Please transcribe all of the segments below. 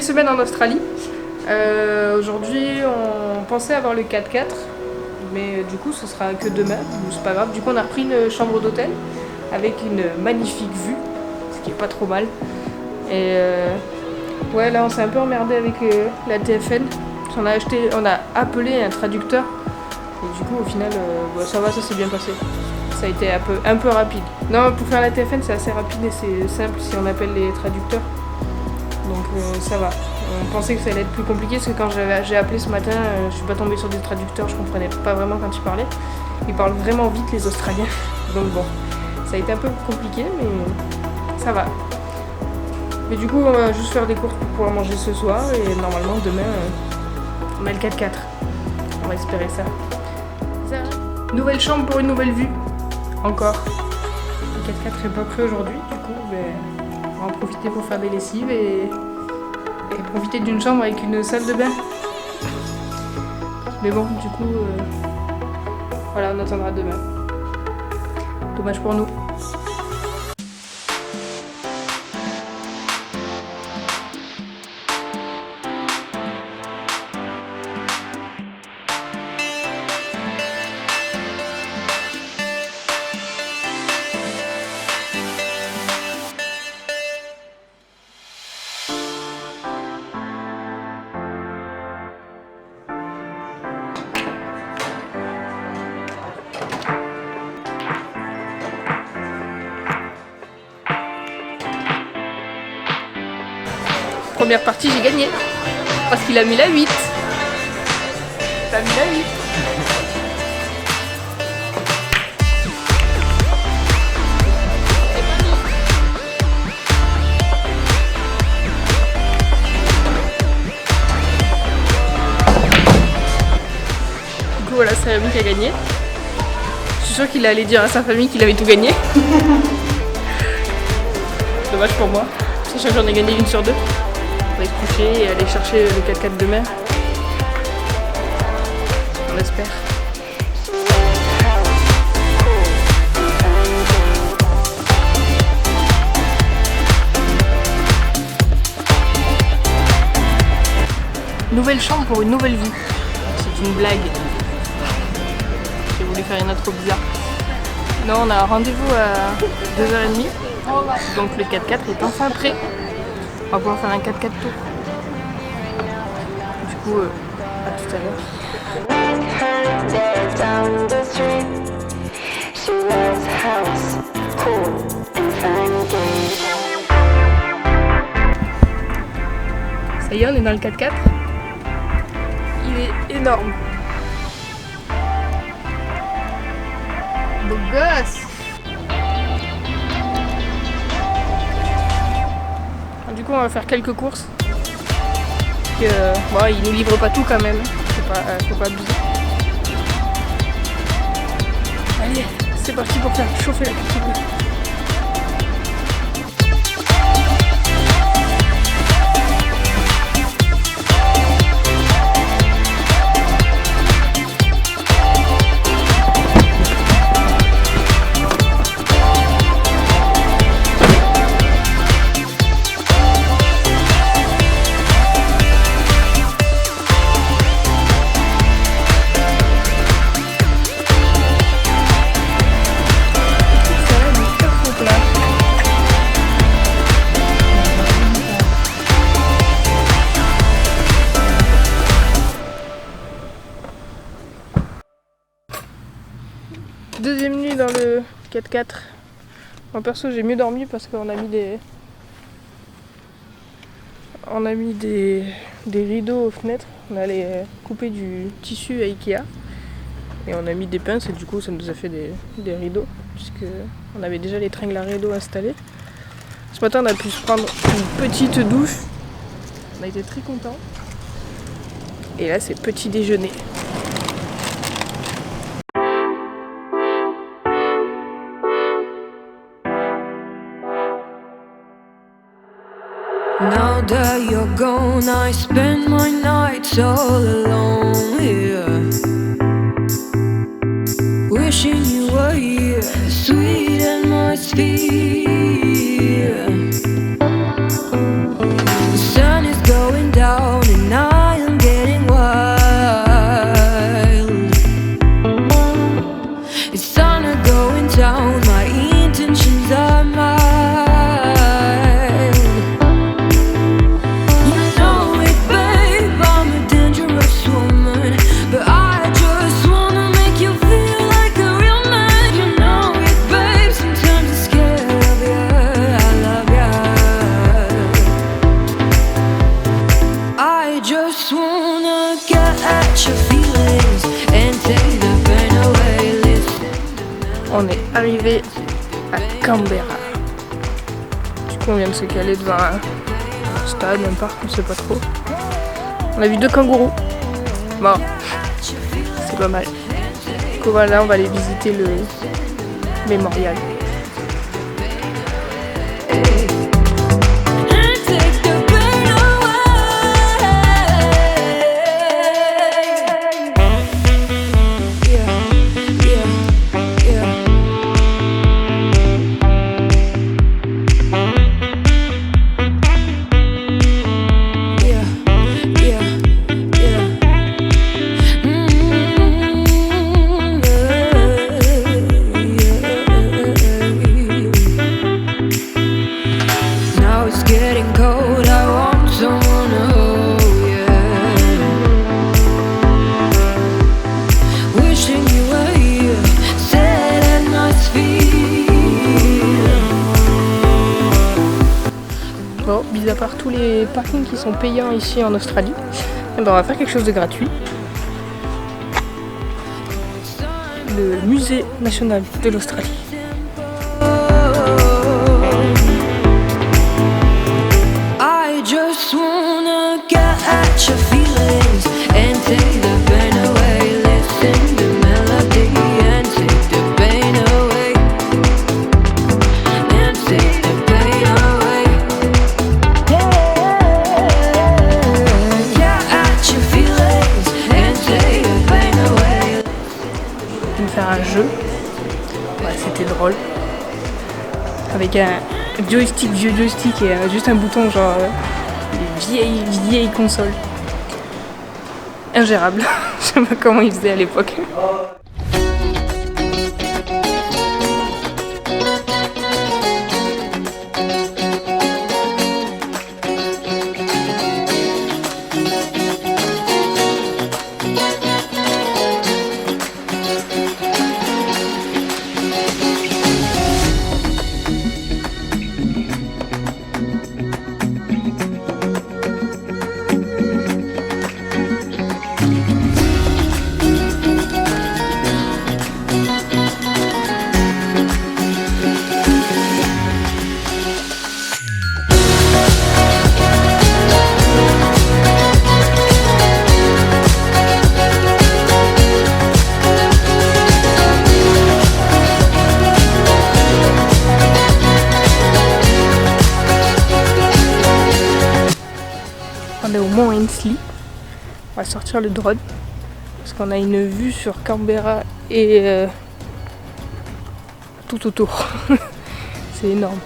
Nouvelle semaine en Australie. Aujourd'hui, on pensait avoir le 4x4, mais du coup, ce sera que demain. C'est pas grave. Du coup, on a repris une chambre d'hôtel avec une magnifique vue, ce qui est pas trop mal. Et ouais, là, on s'est un peu emmerdé avec la TFN. On a appelé un traducteur. Et du coup, au final, ça va, ça s'est bien passé. Ça a été un peu rapide. Non, pour faire la TFN, c'est assez rapide et c'est simple si on appelle les traducteurs. Donc ça va. On pensait que ça allait être plus compliqué parce que quand j'ai appelé ce matin, je suis pas tombée sur des traducteurs, je comprenais pas vraiment quand ils parlaient. Ils parlent vraiment vite les Australiens. Donc bon, ça a été un peu compliqué mais ça va. Mais du coup, on va juste faire des courses pour pouvoir manger ce soir et normalement demain, on a le 4x4. On va espérer ça. Nouvelle chambre pour une nouvelle vue. Encore. Le 4x4 est pas prêt aujourd'hui, du coup, on va en profiter pour faire des lessives et profiter d'une chambre avec une salle de bain. Mais bon, du coup, voilà, on attendra demain. Dommage pour nous. Première partie, j'ai gagné. Parce qu'il a mis la 8. T'as mis la 8. Du coup, voilà, c'est Rémi qui a gagné. Je suis sûre qu'il allait dire à sa famille qu'il avait tout gagné. Dommage pour moi. Sachant que j'en ai gagné une sur deux. On va se coucher et aller chercher le 4x4 demain. On espère. Nouvelle chambre pour une nouvelle vue. C'est une blague. J'ai voulu faire une intro bizarre. Non, on a un rendez-vous à 2h30. Donc le 4x4 est enfin prêt. On va pouvoir faire un 4x4 tour. Du coup, à tout à l'heure. Ça y est, on est dans le 4x4. Il est énorme. Beau gosse. Du coup, on va faire quelques courses. Bon, il nous livre pas tout quand même. Faut pas abuser. Allez, c'est parti pour faire chauffer la petite boule. Deuxième nuit dans le 4x4. Moi perso j'ai mieux dormi parce qu'on a mis des rideaux aux fenêtres. On allait couper du tissu à Ikea. Et on a mis des pinces et du coup ça nous a fait des rideaux. Puisque on avait déjà les tringles à rideaux installés. Ce matin on a pu se prendre une petite douche. On a été très contents. Et là c'est petit déjeuner. Now that you're gone, I spend my nights all alone here, wishing you were here, sweet atmosphere. The sun is going On est arrivé à Canberra. Du coup, on vient de se caler devant un stade, un parc, on sait pas trop. On a vu 2 kangourous. Bon, c'est pas mal. Du coup, voilà, on va aller visiter le mémorial. Bon, mis à part tous les parkings qui sont payants ici en Australie, eh ben on va faire quelque chose de gratuit. Le musée national de l'Australie. I just wanna get at your feelings and take the pain away. Listen to melody and take the pain away. And take the pain away. Get at your feelings and take the pain away. Je vais me faire un jeu. Ouais, c'était drôle. Avec un joystick, vieux joystick et juste un bouton genre vieille console. Ingérable. Je sais pas comment ils faisaient à l'époque. On est au Mont Ainslie. On va sortir le drone parce qu'on a une vue sur Canberra et tout autour. C'est énorme.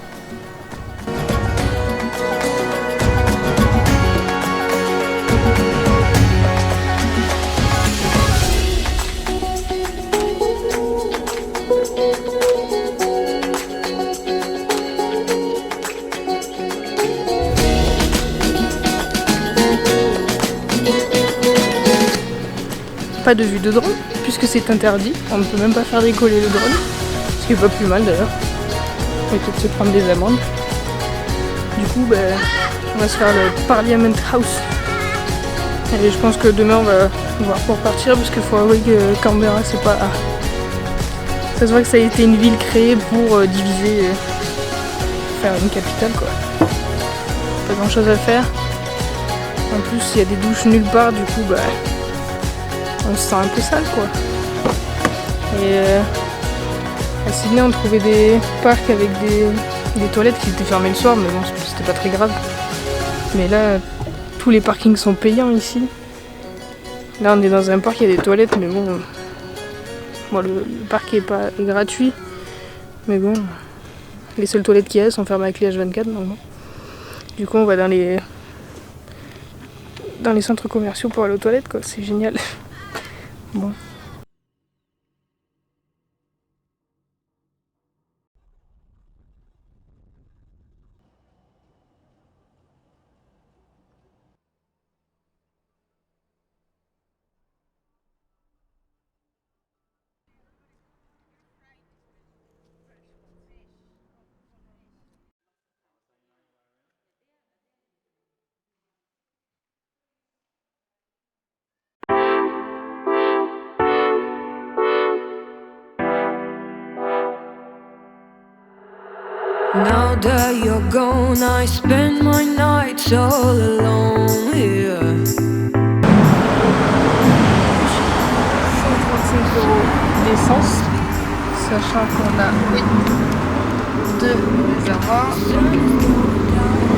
Pas de vue de drone puisque c'est interdit, on ne peut même pas faire décoller le drone, ce qui est pas plus mal d'ailleurs. On va peut-être se prendre des amendes. Du coup on va se faire le Parliament House. Et je pense que demain on va voir pour partir parce qu'il faut avouer que Canberra c'est pas... Ça se voit que ça a été une ville créée pour diviser, faire une capitale quoi. Pas grand chose à faire. En plus il y a des douches nulle part, du coup on se sent un peu sale quoi. Et à Sydney on trouvait des parcs avec des toilettes qui étaient fermées le soir, mais bon c'était pas très grave. Mais là tous les parkings sont payants ici. Là on est dans un parc, il y a des toilettes, mais bon le parc est pas gratuit. Mais bon, les seules toilettes qu'il y a sont fermées avec les H24 donc bon. Du coup on va dans les centres commerciaux pour aller aux toilettes quoi, c'est génial. Bon. Now that you're gone, I spend my nights all alone here. 135 € d'essence, sachant qu'on a deux réservoirs.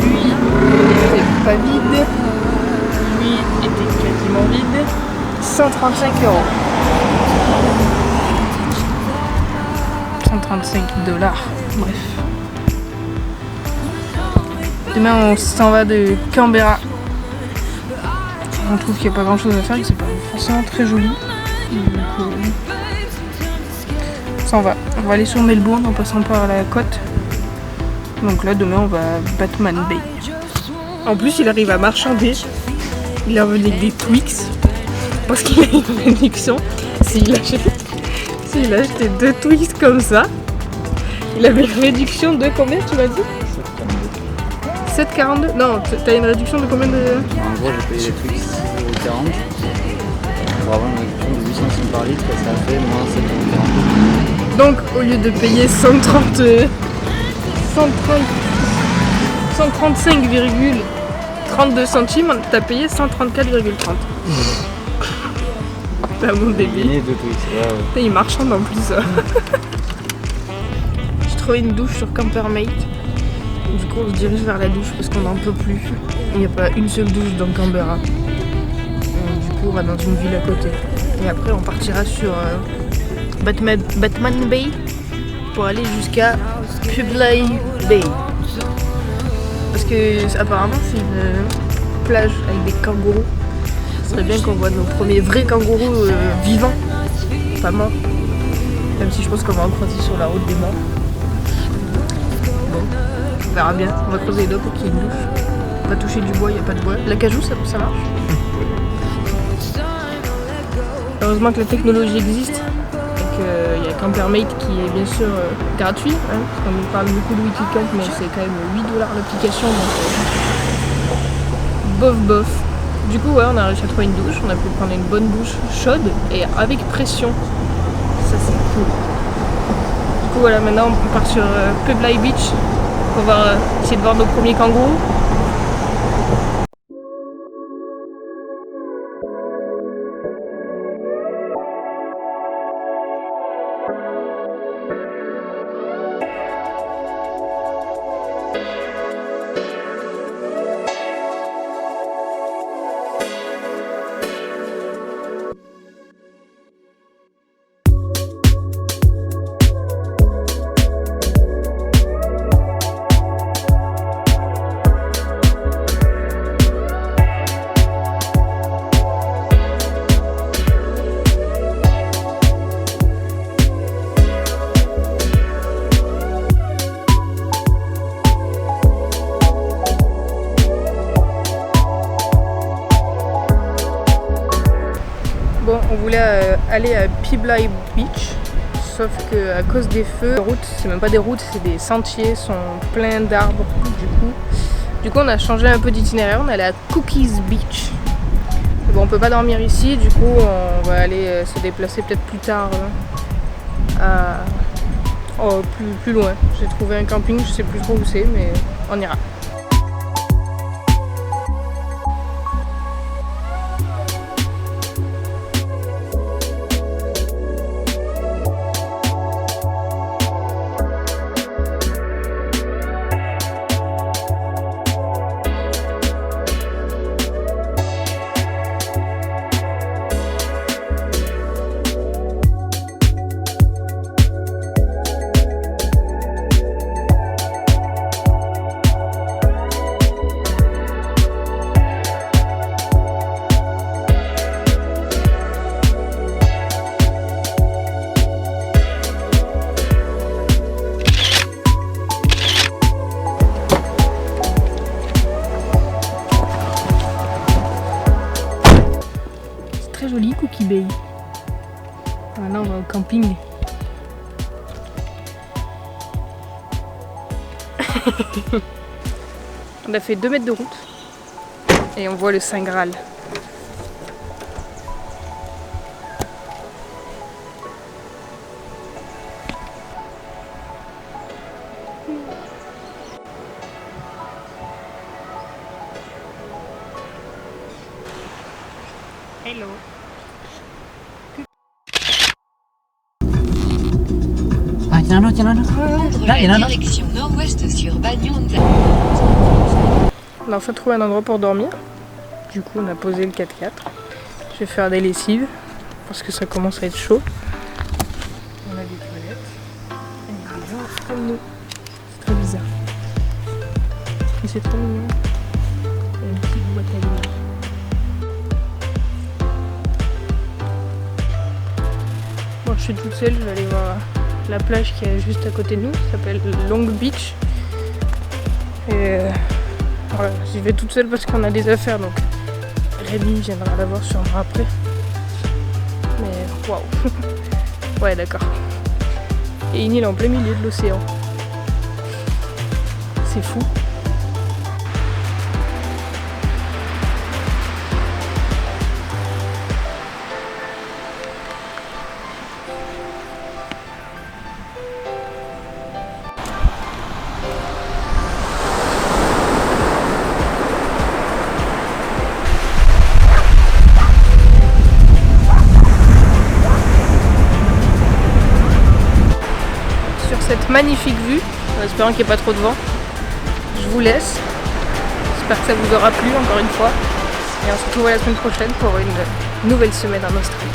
Lui était pas vide, lui était quasiment vide. 135 €. 135 $, bref. Demain on s'en va de Canberra. On trouve qu'il n'y a pas grand chose à faire, que c'est pas forcément très joli. Donc, on s'en va. On va aller sur Melbourne en passant par la côte. Donc là demain on va à Batman Bay. En plus il arrive à marchander. Il est revenu avec des Twix. Parce qu'il a une réduction. S'il a acheté 2 Twix comme ça, il avait une réduction de combien tu m'as dit? 7,42. Non, t'as une réduction de combien de... En gros, j'ai payé les Twix 6,40 € pour avoir une réduction de 8 centimes par litre et ça a fait moins 7,40 €. Donc, au lieu de payer 135,32 centimes, t'as payé 134,30. T'as mon débit. Gagné 2 Twix, ouais. Il marchande en plus. J'ai trouvé une douche sur Campermate. Du coup on se dirige vers la douche parce qu'on n'en peut plus. Il n'y a pas une seule douche dans Canberra. Du coup on va dans une ville à côté. Et après on partira sur Batman Bay pour aller jusqu'à Publy Bay. Parce que apparemment c'est une plage avec des kangourous. Ce serait bien qu'on voit nos premiers vrais kangourous vivants, pas morts. Même si je pense qu'on va en croiser sur la route des morts. Bon, on verra bien. On va creuser les doigts pour qu'il y ait une douche. On va toucher du bois, il n'y a pas de bois. L'acajou, ça marche. Heureusement que la technologie existe. Et qu'il y a Campermate qui est bien sûr gratuit. Hein, parce qu'on nous parle beaucoup de Wikicat, mais c'est quand même 8 $ l'application. Donc bof. Du coup, ouais, on a réussi à trouver une douche. On a pu prendre une bonne douche chaude et avec pression. Ça, c'est cool. Du coup, voilà, maintenant on part sur Publy Beach pour essayer de voir nos premiers kangourous. Bon, on voulait aller à Publy Beach, sauf que à cause des feux, les routes, c'est même pas des routes, c'est des sentiers, sont pleins d'arbres. Du coup, on a changé un peu d'itinéraire. On est allé à Cookies Beach. Mais bon, on peut pas dormir ici, du coup, on va aller se déplacer peut-être plus tard plus loin. J'ai trouvé un camping, je sais plus trop où c'est, mais on ira. Très joli Cookie Bay. Voilà, on va au camping. On a fait 2 mètres de route et on voit le Saint Graal. Hello. Ah, il y en a un autre, il y en a un autre. Là, il y en a un autre. Direction nord-ouest sur Bagnonza. On a enfin trouvé un endroit pour dormir. Du coup, on a posé le 4x4. Je vais faire des lessives parce que ça commence à être chaud. On a des toilettes. Et il y a des gens comme nous. C'est très bizarre. Mais c'est trop mignon. Il y a une petite boîte à lumière. Bon, je suis toute seule, je vais aller voir la plage qui est juste à côté de nous. Ça s'appelle Long Beach. Et voilà, j'y vais toute seule parce qu'on a des affaires. Donc Rémi viendra la voir sûrement après. Mais waouh. Ouais, d'accord. Et une île en plein milieu de l'océan. C'est fou. Sur cette magnifique vue, en espérant qu'il n'y ait pas trop de vent, je vous laisse. J'espère que ça vous aura plu encore une fois. Et on se retrouve la semaine prochaine pour une nouvelle semaine en Australie.